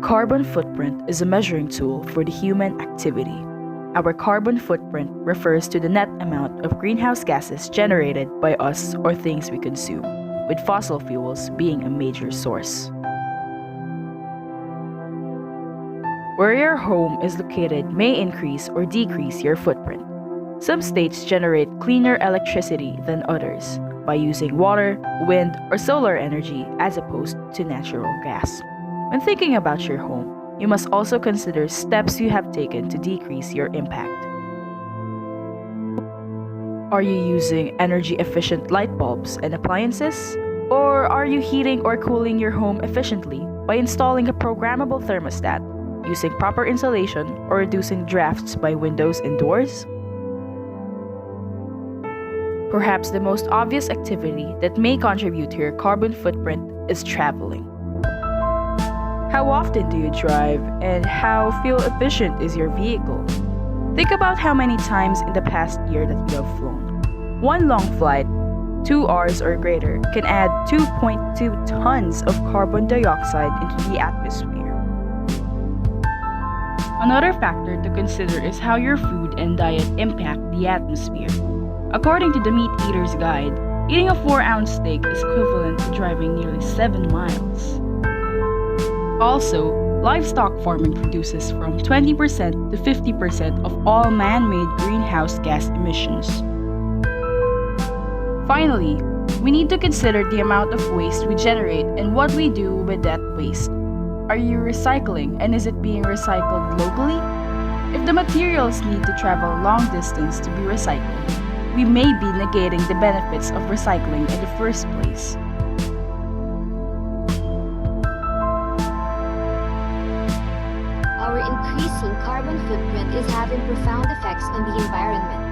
carbon footprint is a measuring tool for the human activity. Our carbon footprint refers to the net amount of greenhouse gases generated by us or things we consume, with fossil fuels being a major source. Where your home is located may increase or decrease your footprint. Some states generate cleaner electricity than others by using water, wind, or solar energy as opposed to natural gas. When thinking about your home, you must also consider steps you have taken to decrease your impact. Are you using energy-efficient light bulbs and appliances? Or are you heating or cooling your home efficiently by installing a programmable thermostat, using proper insulation, or reducing drafts by windows and doors? Perhaps the most obvious activity that may contribute to your carbon footprint is traveling. How often do you drive, and how fuel efficient is your vehicle? Think about how many times in the past year that you have flown. One long flight, 2 hours or greater, can add 2.2 tons of carbon dioxide into the atmosphere. Another factor to consider is how your food and diet impact the atmosphere. According to the Meat Eater's Guide, eating a 4-ounce steak is equivalent to driving nearly 7 miles. Also, livestock farming produces from 20% to 50% of all man-made greenhouse gas emissions. Finally, we need to consider the amount of waste we generate and what we do with that waste. Are you recycling, and is it being recycled locally? If the materials need to travel a long distance to be recycled, we may be negating the benefits of recycling in the first place. Our increasing carbon footprint is having profound effects on the environment.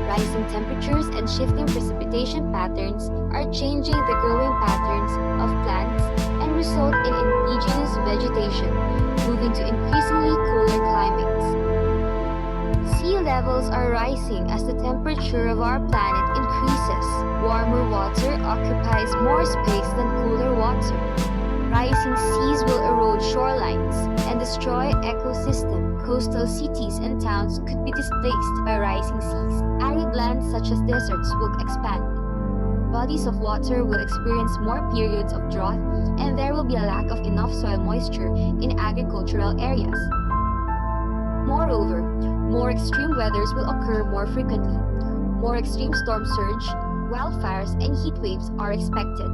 Rising temperatures and shifting precipitation patterns are changing the growing patterns of plants and result in indigenous vegetation moving to increasingly cooler climates. Sea levels are rising as the temperature of our planet increases. Warmer water occupies more space than cooler water. Rising seas will erode shorelines and destroy ecosystem. Coastal cities and towns could be displaced by rising seas. Arid lands such as deserts will expand. Bodies of water will experience more periods of drought, and there will be a lack of enough soil moisture in agricultural areas. Moreover, more extreme weathers will occur more frequently. More extreme storm surge, wildfires, and heat waves are expected.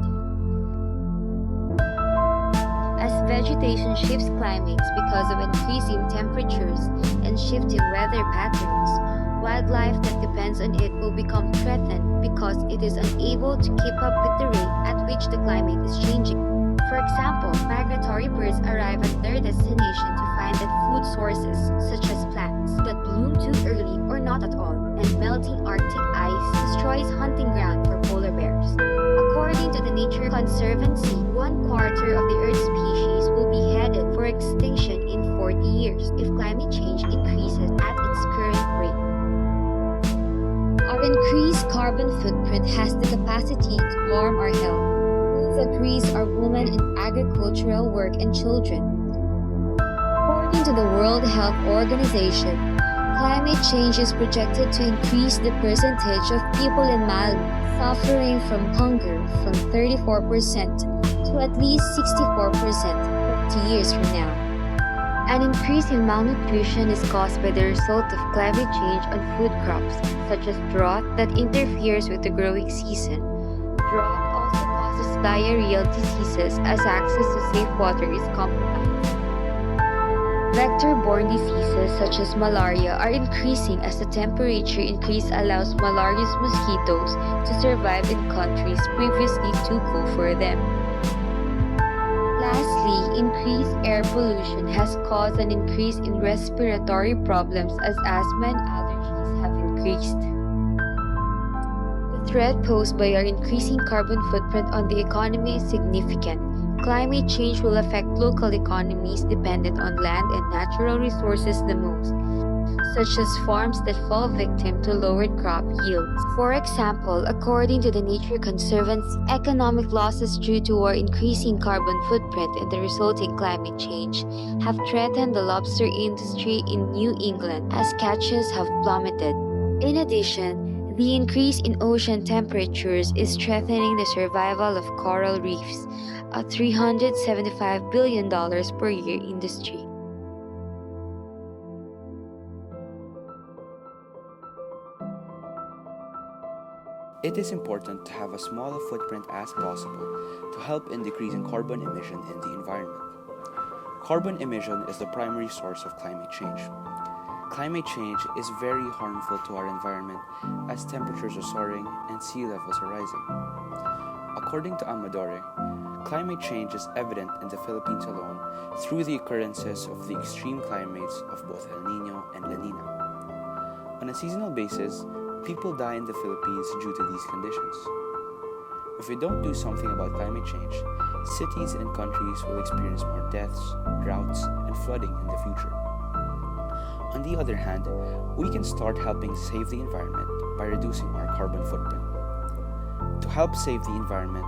As vegetation shifts climates because of increasing temperatures and shifting weather patterns, wildlife that depends on it will become threatened because it is unable to keep up with the rate at which the climate is changing. For example, migratory birds arrive at their destination to find that food sources, such as plants, that bloom too early or not at all, and melting Arctic ice destroys hunting ground for polar bears. According to the Nature Conservancy, 1/4 of the Earth's species will be headed for extinction in 40 years if climate change increases at its current rate. Our increased carbon footprint has the capacity to harm our health. This agrees are women in agricultural work and children. According to the World Health Organization, climate change is projected to increase the percentage of people in Mali suffering from hunger from 34% to at least 64% 50 years from now. An increase in malnutrition is caused by the result of climate change on food crops, such as drought that interferes with the growing season. Drought also causes diarrheal diseases as access to safe water is compromised. Vector-borne diseases such as malaria are increasing as the temperature increase allows malarious mosquitoes to survive in countries previously too cool for them. Lastly, increased air pollution has caused an increase in respiratory problems as asthma and allergies have increased. The threat posed by our increasing carbon footprint on the economy is significant. Climate change will affect local economies dependent on land and natural resources the most. such as farms that fall victim to lowered crop yields. For example, according to the Nature Conservancy, economic losses due to our increasing carbon footprint and the resulting climate change have threatened the lobster industry in New England as catches have plummeted. In addition, the increase in ocean temperatures is threatening the survival of coral reefs, a $375 billion per year industry. It is important to have as small a footprint as possible to help in decreasing carbon emission in the environment. Carbon emission is the primary source of climate change. Climate change is very harmful to our environment as temperatures are soaring and sea levels are rising. According to Amadore, climate change is evident in the Philippines alone through the occurrences of the extreme climates of both El Nino and La Nina. On a seasonal basis, people die in the Philippines due to these conditions. If we don't do something about climate change, cities and countries will experience more deaths, droughts, and flooding in the future. On the other hand, we can start helping save the environment by reducing our carbon footprint. To help save the environment,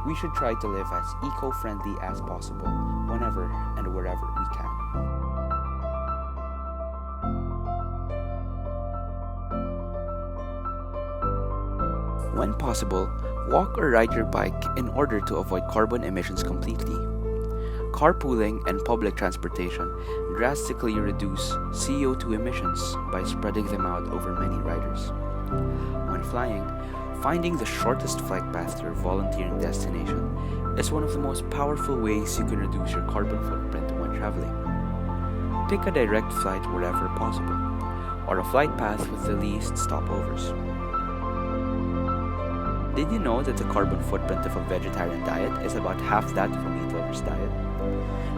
we should try to live as eco-friendly as possible whenever and wherever we can. When possible, walk or ride your bike in order to avoid carbon emissions completely. Carpooling and public transportation drastically reduce CO2 emissions by spreading them out over many riders. When flying, finding the shortest flight path to your volunteering destination is one of the most powerful ways you can reduce your carbon footprint when traveling. Pick a direct flight wherever possible, or a flight path with the least stopovers. Did you know that the carbon footprint of a vegetarian diet is about half that of a meat lover's diet?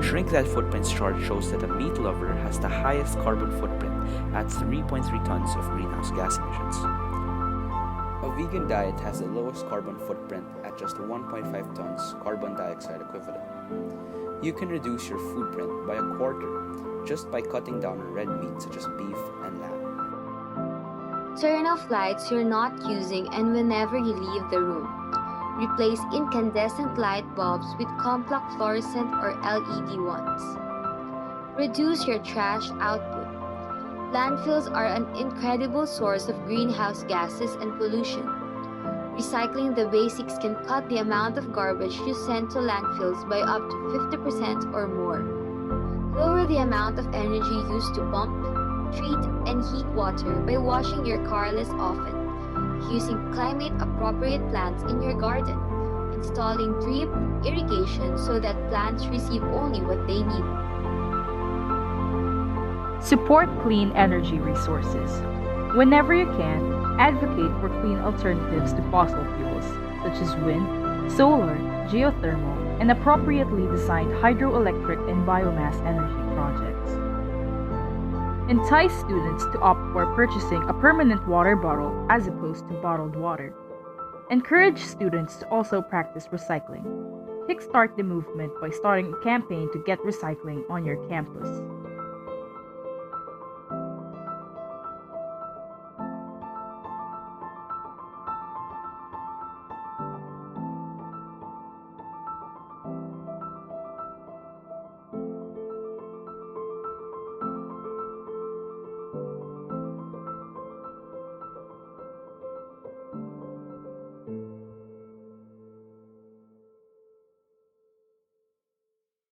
Shrink That Footprint chart shows that a meat lover has the highest carbon footprint at 3.3 tons of greenhouse gas emissions. A vegan diet has the lowest carbon footprint at just 1.5 tons carbon dioxide equivalent. You can reduce your footprint by a quarter just by cutting down on red meat such as beef and lamb. Turn off lights you're not using and whenever you leave the room. Replace incandescent light bulbs with compact fluorescent or LED ones. Reduce your trash output. Landfills are an incredible source of greenhouse gases and pollution. Recycling the basics can cut the amount of garbage you send to landfills by up to 50% or more. Lower the amount of energy used to pump, treat, and heat water by washing your car less often, using climate-appropriate plants in your garden, installing drip irrigation so that plants receive only what they need. Support clean energy resources. Whenever you can, advocate for clean alternatives to fossil fuels, such as wind, solar, geothermal, and appropriately designed hydroelectric and biomass energy projects. Entice students to opt for purchasing a permanent water bottle as opposed to bottled water. Encourage students to also practice recycling. Kickstart the movement by starting a campaign to get recycling on your campus.